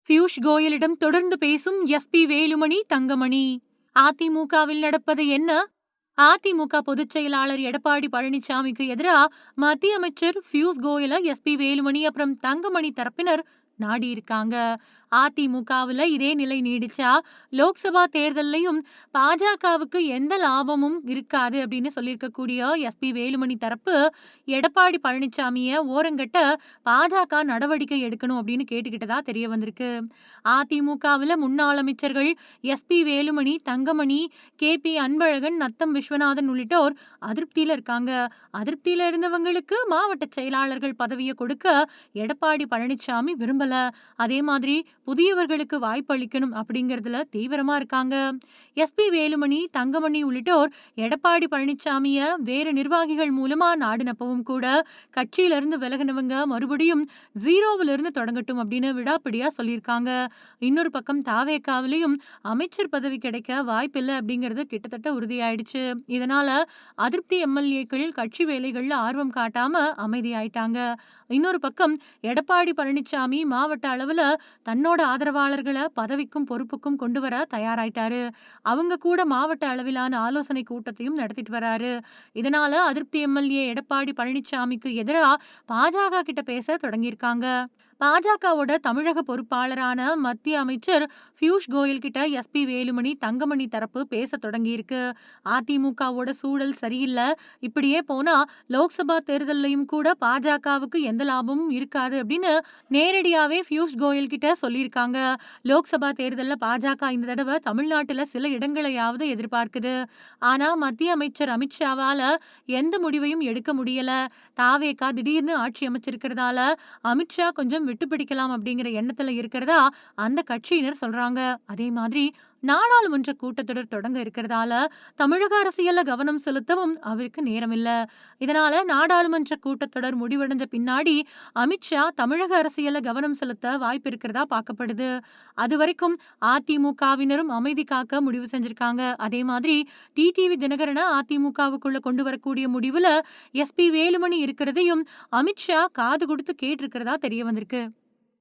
பியூஷ் கோயலிடம் தொடர்ந்து பேசும் எஸ்பி வேலுமணி, தங்கமணி. அதிமுகவில் நடப்பது என்ன? அதிமுக பொதுச் செயலாளர் எடப்பாடி பழனிசாமிக்கு எதிரா மத்திய அமைச்சர் பியூஷ் கோயல எஸ்பி வேலுமணி அப்புறம் தங்கமணி தரப்பினர் நாடியிருக்காங்க. அதிமுகவுல இதே நிலை நீடிச்சா லோக்சபா தேர்தல்லையும் பாஜகவுக்கு எந்த லாபமும் இருக்காது அப்படின்னு சொல்லியிருக்கக்கூடிய எஸ்பி வேலுமணி தரப்பு எடப்பாடி பழனிசாமிய ஓரங்கட்ட பாஜக நடவடிக்கை எடுக்கணும் அப்படின்னு கேட்டுக்கிட்டதா தெரிய வந்திருக்கு. அதிமுகவுல முன்னாள் அமைச்சர்கள் எஸ்பி வேலுமணி, தங்கமணி, KP அன்பழகன், நத்தம் விஸ்வநாதன் உள்ளிட்டோர் அதிருப்தியில இருக்காங்க. அதிருப்தியில இருந்தவங்களுக்கு மாவட்ட செயலாளர்கள் பதவியை கொடுக்க எடப்பாடி பழனிசாமி விரும்பல. அதே மாதிரி புதியவர்களுக்கு வாய்ப்பு அளிக்கணும் அப்படிங்கறதுல தீவிரமா இருக்காங்க. எஸ்பி வேலுமணி, தங்கமணி உள்ளிட்டோர் எடப்பாடி பழனிசாமிய வேறு நிர்வாகிகள் மூலமா நாடுனப்பவும் கூட கட்சியில இருந்து விலகினவங்க மறுபடியும் ஜீரோவில இருந்து தொடங்கட்டும் அப்படின்னு விடாப்பிடியா சொல்லியிருக்காங்க. இன்னொரு பக்கம் தாவேகாவிலையும் அமைச்சர் பதவி கிடைக்க வாய்ப்பில்லை அப்படிங்கிறது கிட்டத்தட்ட உறுதியாயிடுச்சு. இதனால அதிருப்தி எம்எல்ஏக்கள் கட்சி வேலைகள்ல ஆர்வம் காட்டாம அமைதியாயிட்டாங்க. இன்னொரு பக்கம் எடப்பாடி பழனிசாமி மாவட்ட அளவுல தன்னோட ஆதரவாளர்களை பதவிக்கும் பொறுப்புக்கும் கொண்டு வர தயாராயிட்டாரு. அவங்க கூட மாவட்ட அளவிலான ஆலோசனை கூட்டத்தையும் நடத்திட்டு வராரு. இதனால அதிருப்தி எம்எல்ஏ எடப்பாடி பழனிசாமிக்கு எதிரா பாஜக கிட்ட பேச தொடங்கியிருக்காங்க. பாஜகவோட தமிழக பொறுப்பாளரான மத்திய அமைச்சர் பியூஷ் கோயல் கிட்ட எஸ்பி வேலுமணி, தங்கமணி தரப்பு பேச தொடங்கியிருக்கு. அதிமுகவோட சூழல் சரியில்லை, இப்படியே போனா லோக்சபா தேர்தல்லையும் கூட பாஜகவுக்கு எந்த லாபமும் இருக்காது அப்படின்னு நேரடியாவே பியூஷ் கோயல் கிட்ட சொல்லியிருக்காங்க. லோக்சபா தேர்தல்ல பாஜக இந்த தடவை தமிழ்நாட்டுல சில இடங்களையாவது எதிர்பார்க்குது. ஆனா மத்திய அமைச்சர் அமித்ஷாவால எந்த முடிவையும் எடுக்க முடியல. தாவேகா திடீர்னு ஆட்சி அமைச்சிருக்கிறதால அமித்ஷா கொஞ்சம் விட்டு பிடிக்கலாம் அப்படிங்கிற எண்ணத்துல இருக்கிறதா அந்த கட்சியினர் சொல்றாங்க. அதே மாதிரி நாடாளுமன்ற கூட்டத்தொடர் தொடங்க இருக்கிறதால தமிழக அரசியல்ல கவனம் செலுத்தவும் அவருக்கு நேரம் இல்ல. இதனால நாடாளுமன்ற கூட்டத்தொடர் முடிவடைஞ்ச பின்னாடி அமித்ஷா தமிழக அரசியல்ல கவனம் செலுத்த வாய்ப்பு இருக்கிறதா பார்க்கப்படுது. அது வரைக்கும் அதிமுகவினரும் அமைதி காக்க முடிவு செஞ்சிருக்காங்க. அதே மாதிரி டிடிவி தினகரனை அதிமுகவுக்குள்ள கொண்டு வரக்கூடிய முடிவுல எஸ்பி வேலுமணி இருக்கிறதையும் அமித்ஷா காது கொடுத்து கேட்டிருக்கிறதா தெரிய வந்திருக்கு.